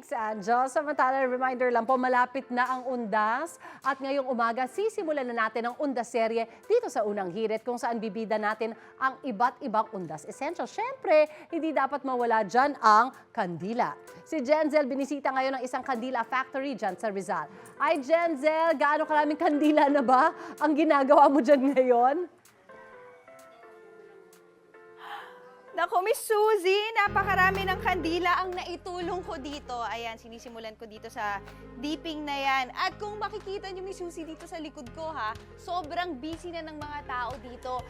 Thanks, Angel. Samantala, reminder lang po, malapit na ang Undas. At ngayong umaga, sisimulan na natin ang Undas serye dito sa Unang Hirit kung saan bibida natin ang iba't ibang Undas Essential. Siyempre, hindi dapat mawala dyan ang kandila. Si Jenzel binisita ngayon ng isang kandila factory dyan sa Rizal. Ay, Jenzel, gaano karaming kandila na ba ang ginagawa mo dyan ngayon? Naku, Miss Suzy, napakarami ng kandila ang naitulong ko dito. Ayan, sinisimulan ko dito sa dipping na yan. At kung makikita niyo, Miss Suzy, dito sa likod ko, ha, sobrang busy na ng mga tao dito.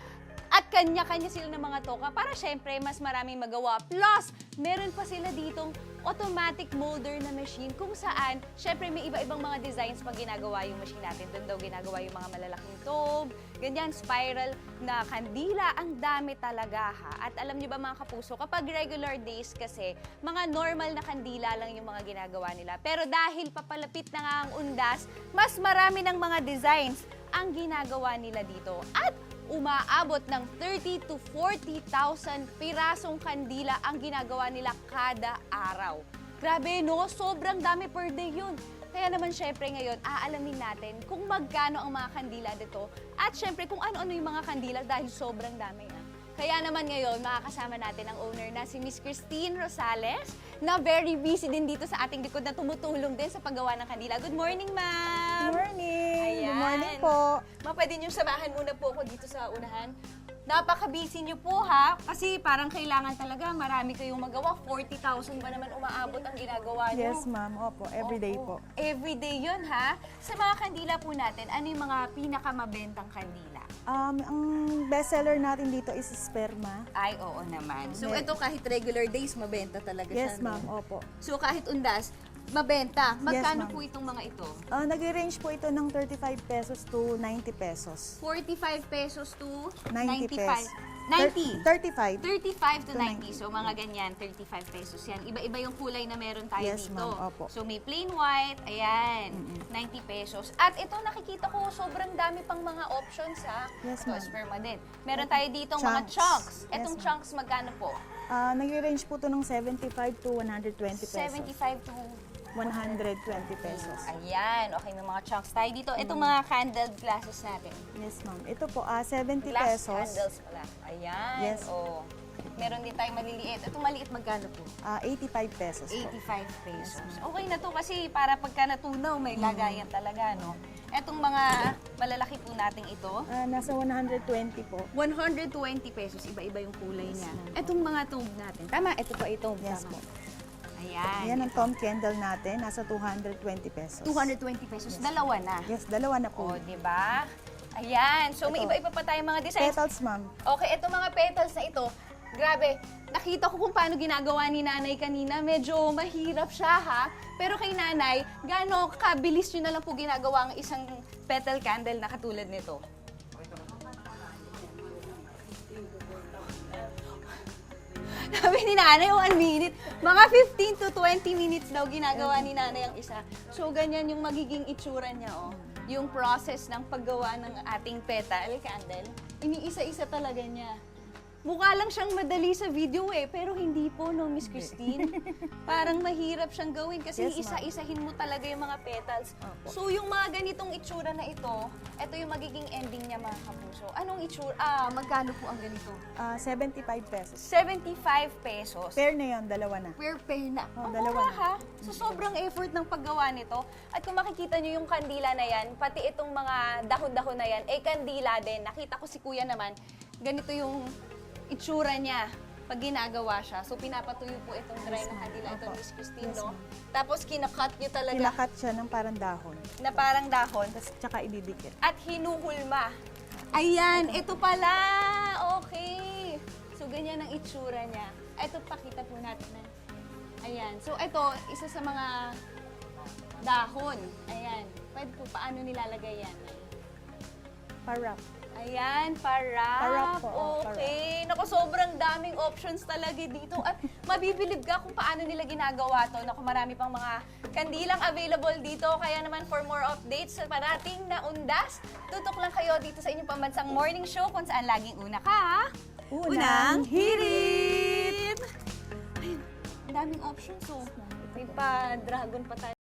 At kanya-kanya sila ng mga toka para syempre mas maraming magawa. Plus, meron pa sila ditong automatic molder na machine kung saan syempre may iba-ibang mga designs pag ginagawa yung machine natin. Doon daw ginagawa yung mga malalaking tube, ganyan, spiral na kandila. Ang dami talaga, ha. At alam niyo ba mga kapuso, kapag regular days kasi, mga normal na kandila lang yung mga ginagawa nila. Pero dahil papalapit na nga ang Undas, mas marami ng mga designs ang ginagawa nila dito. At umaabot ng 30 to 40,000 pirasong kandila ang ginagawa nila kada araw. Grabe, no? Sobrang dami per day yun. Kaya naman syempre ngayon, aalamin natin kung magkano ang mga kandila dito at syempre kung ano-ano yung mga kandila dahil sobrang dami na. Kaya naman ngayon, makakasama natin ang owner na si Miss Christine Rosales na very busy din dito sa ating likod na tumutulong din sa paggawa ng kandila. Good morning, ma'am! Good morning! Ayan. Good morning po! Ma'am, pwede niyong samahan muna po ako dito sa unahan. Napaka-busy niyo po, ha? Kasi parang kailangan talaga marami kayong magawa. 40,000 ba naman umaabot ang ginagawa niyo? Yes, ma'am. Opo, everyday po. Everyday yun, ha? Sa mga kandila po natin, ano yung mga pinakamabentang kandila? Ang bestseller natin dito is sperma. Ay, oo naman. So, Yes. ito kahit regular days, mabenta talaga Yes, siya. ma'am. no? Opo. So, kahit undas, mabenta. Magkano ma'am. po itong mga ito? Nag-range po ito ng 35 pesos to 90 pesos. 45 pesos to 90 95. pesos. 90. 35. 35 to To 90. So, mga ganyan, 35 pesos yan. Iba-iba yung kulay na meron tayo Yes, dito. ma'am. Opo. So, may plain white, ayan, 90 pesos. At ito, nakikita ko, sobrang dami pang mga options, ha? Yes, Ito, ma'am. sperma din. Meron tayo dito mga Chunks. chunks. Yes, Etong ma'am. chunks, magkano po? Nag-range po ito ng 75 to 120 pesos. 75 to 120 pesos. Ayan, okay, may mga chunks tayo dito. Itong mga candled glasses natin. Yes, ma'am. Ito po, 70 Glass pesos. candles pala. Ayan, Yes. oh. Meron din tayong maliliit. Itong maliit, magkano po? 85 pesos po. 85 pesos. Okay na to kasi para pagka natunaw, may lagayan talaga, no? Etong mga malalaki po nating ito, Nasa 120 po. 120 pesos. Iba-iba yung kulay niya. Etong mga tube natin. Tama, ito pa ito. Yes Tama. po. Ayan. Ayan ang Tom Candle natin. Nasa 220 pesos. 220 pesos. Dalawa na. Yes, dalawa na O, po. di ba? Ayan. So, may Ito. iba-iba pa tayong mga designs. Petals, ma'am. Okay, itong mga petals na ito, grabe, nakita ko kung paano ginagawa ni nanay kanina. Medyo mahirap siya, ha? Pero kay nanay, gaano kabilis nyo na lang po ginagawa ang isang petal candle na katulad nito? Sabi ni nanay, 1 minute. Mga 15 to 20 minutes daw ginagawa ni nanay ang isa. So, ganyan yung magiging itsura niya, oh. Yung process ng paggawa ng ating petal candle, iniisa-isa talaga niya. Mukha lang siyang madali sa video pero hindi po, no, Miss Christine. Parang mahirap siyang gawin kasi Yes, ma'am. isa-isahin mo talaga yung mga petals. Opo. So, yung mga ganitong itsura na ito yung magiging ending niya, mga kapuso. Anong itsura? Magkano po ang ganito? 75 pesos. 75 pesos. Pair na yun, dalawa na. Per pair na. Oh, Ang dalawa mura, na. ha? So, sobrang effort ng paggawa nito. At kung makikita nyo yung kandila na yan, pati itong mga dahon-dahon na yan, kandila din. Nakita ko si kuya naman, ganito yung itsura niya pag ginagawa siya. So, pinapatuyo po itong dry Yes, ng ma'am. kandila. Ito, Opo. Miss Christine, Yes, no? ma'am. Tapos, kinakat nyo talaga Kinakat siya ng parang dahon. na parang dahon. Tsaka ididikit. At hinuhulma. Ayan, ito pala. Okay. So, ganyan ang itsura niya. Ito, pakita po natin na. Ayan. So, ito, isa sa mga dahon. Ayan. Pwede po, paano nilalagay yan? Parap. Ayan, parap. Parap po, Okay. Naku, sobrang daming options talaga dito. At mabibilib ka kung paano nila ginagawa to. Naku, marami pang mga kandilang available dito. Kaya naman, for more updates sa parating na Undas, tutok lang kayo dito sa inyong pambansang morning show kung saan laging una ka. Unang Hirit! Ayun, ang daming options, oh. May pa-dragon pa tayo.